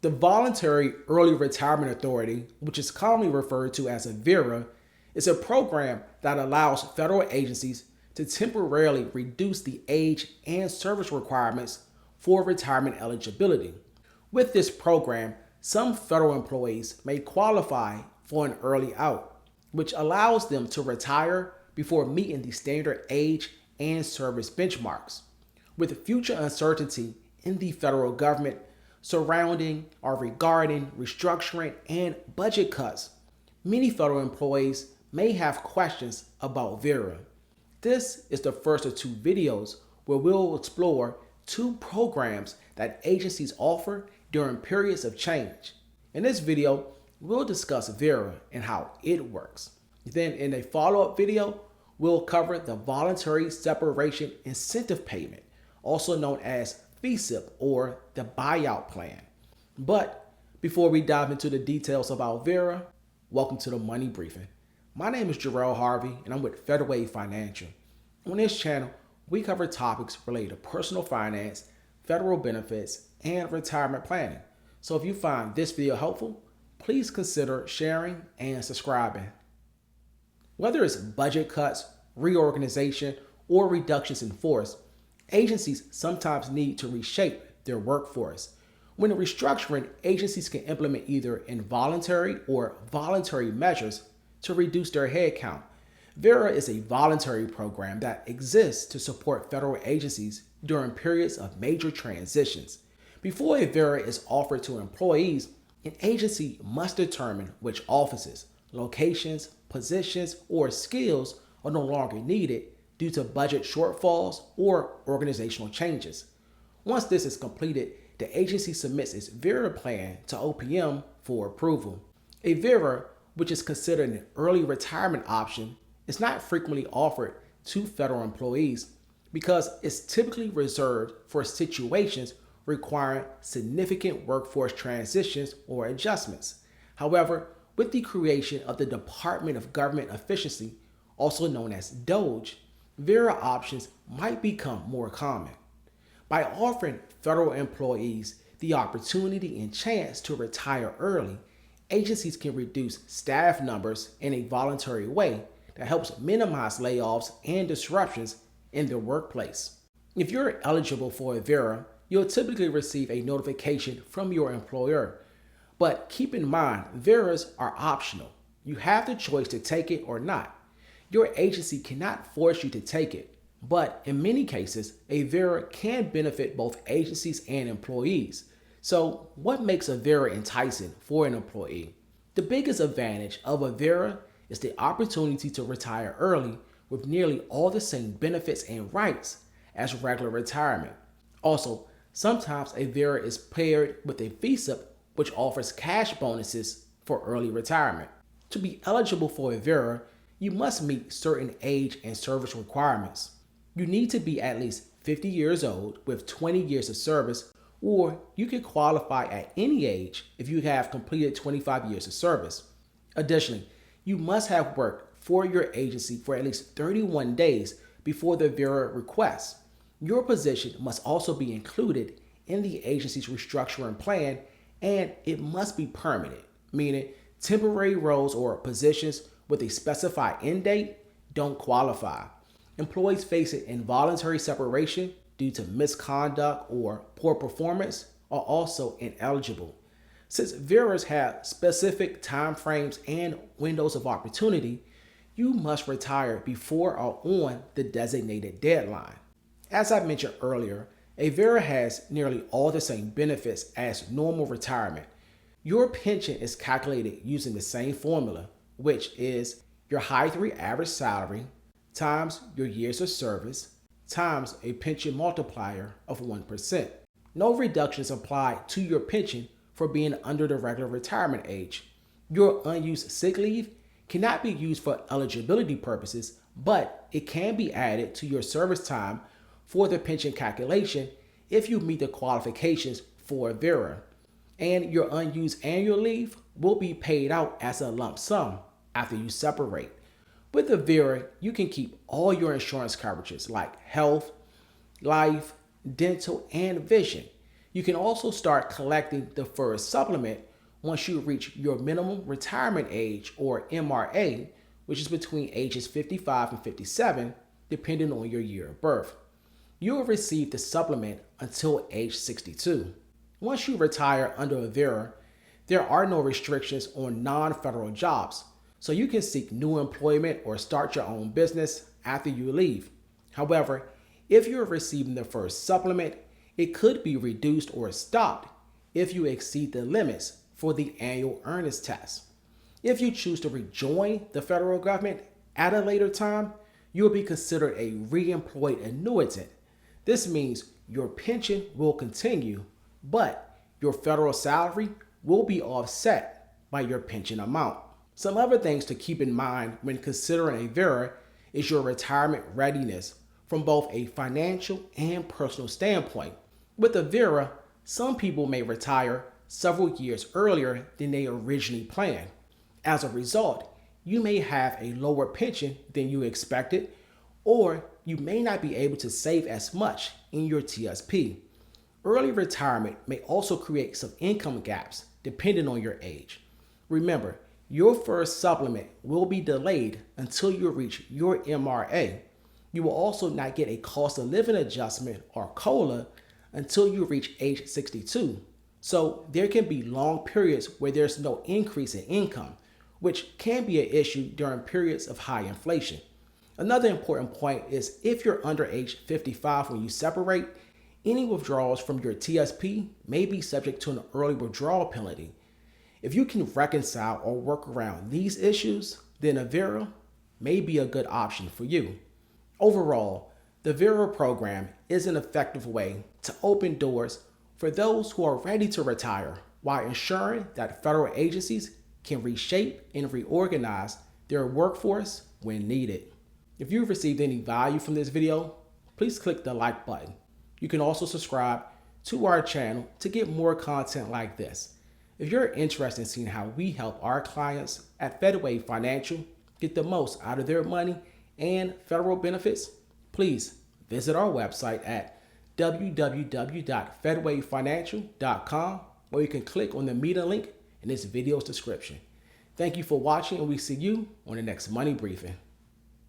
The Voluntary Early Retirement Authority, which is commonly referred to as a VERA, is a program that allows federal agencies to temporarily reduce the age and service requirements for retirement eligibility. With this program, some federal employees may qualify for an early out, which allows them to retire before meeting the standard age and service benchmarks. With future uncertainty in the federal government surrounding or regarding restructuring and budget cuts, many federal employees may have questions about VERA. This is the first of two videos where we'll explore two programs that agencies offer during periods of change. In this video, we'll discuss VERA and how it works. Then in a follow-up video, we'll cover the Voluntary Separation Incentive Payment, also known as FECIP or the buyout plan. But before we dive into the details about VERA, welcome to the Money Briefing. My name is Jarrell Harvey and I'm with Fedway Financial. On this channel, we cover topics related to personal finance, federal benefits, and retirement planning. So if you find this video helpful, please consider sharing and subscribing. Whether it's budget cuts, reorganization, or reductions in force, agencies sometimes need to reshape their workforce. When restructuring, agencies can implement either involuntary or voluntary measures to reduce their headcount. VERA is a voluntary program that exists to support federal agencies during periods of major transitions. Before a VERA is offered to employees, an agency must determine which offices, locations, positions, or skills are no longer needed due to budget shortfalls or organizational changes. Once this is completed, the agency submits its VERA plan to OPM for approval. A VERA, which is considered an early retirement option, is not frequently offered to federal employees because it's typically reserved for situations requiring significant workforce transitions or adjustments. However, with the creation of the Department of Government Efficiency, also known as DOGE, VERA options might become more common. By offering federal employees the opportunity and chance to retire early, agencies can reduce staff numbers in a voluntary way that helps minimize layoffs and disruptions in their workplace. If you're eligible for a VERA, you'll typically receive a notification from your employer. But keep in mind, VERAs are optional. You have the choice to take it or not. Your agency cannot force you to take it, but in many cases, a VERA can benefit both agencies and employees. So what makes a VERA enticing for an employee? The biggest advantage of a VERA is the opportunity to retire early with nearly all the same benefits and rights as regular retirement. Also, sometimes a VERA is paired with a FECIP, which offers cash bonuses for early retirement. To be eligible for a VERA, you must meet certain age and service requirements. You need to be at least 50 years old with 20 years of service, or you can qualify at any age if you have completed 25 years of service. Additionally, you must have worked for your agency for at least 31 days before the VERA request. Your position must also be included in the agency's restructuring plan, and it must be permanent, meaning temporary roles or positions with a specified end date don't qualify. Employees facing involuntary separation due to misconduct or poor performance are also ineligible. Since VERAs have specific timeframes and windows of opportunity, you must retire before or on the designated deadline. As I mentioned earlier, a VERA has nearly all the same benefits as normal retirement. Your pension is calculated using the same formula, which is your high 3 average salary times your years of service times a pension multiplier of 1%. No reductions apply to your pension for being under the regular retirement age. Your unused sick leave cannot be used for eligibility purposes, but it can be added to your service time for the pension calculation if you meet the qualifications for a VERA. And your unused annual leave will be paid out as a lump sum after you separate. With a VERA, you can keep all your insurance coverages like health, life, dental, and vision. You can also start collecting the FERS supplement once you reach your minimum retirement age, or MRA, which is between ages 55 and 57, depending on your year of birth. You will receive the supplement until age 62. Once you retire under a VERA, there are no restrictions on non-federal jobs, so you can seek new employment or start your own business after you leave. However, if you are receiving the FERS supplement, it could be reduced or stopped if you exceed the limits for the annual earnings test. If you choose to rejoin the federal government at a later time, you will be considered a re-employed annuitant. This means your pension will continue, but your federal salary will be offset by your pension amount. Some other things to keep in mind when considering a VERA is your retirement readiness from both a financial and personal standpoint. With a VERA, some people may retire several years earlier than they originally planned. As a result, you may have a lower pension than you expected, or you may not be able to save as much in your TSP. Early retirement may also create some income gaps depending on your age. Remember, your first supplement will be delayed until you reach your MRA. You will also not get a cost of living adjustment, or COLA, until you reach age 62. So there can be long periods where there's no increase in income, which can be an issue during periods of high inflation. Another important point is if you're under age 55 when you separate, any withdrawals from your TSP may be subject to an early withdrawal penalty. If you can reconcile or work around these issues, then a VERA may be a good option for you. Overall, the VERA program is an effective way to open doors for those who are ready to retire while ensuring that federal agencies can reshape and reorganize their workforce when needed. If you've received any value from this video, please click the like button. You can also subscribe to our channel to get more content like this. If you're interested in seeing how we help our clients at Fedway Financial get the most out of their money and federal benefits, please visit our website at www.fedwayfinancial.com, or you can click on the meeting link in this video's description. Thank you for watching, and we see you on the next Money Briefing.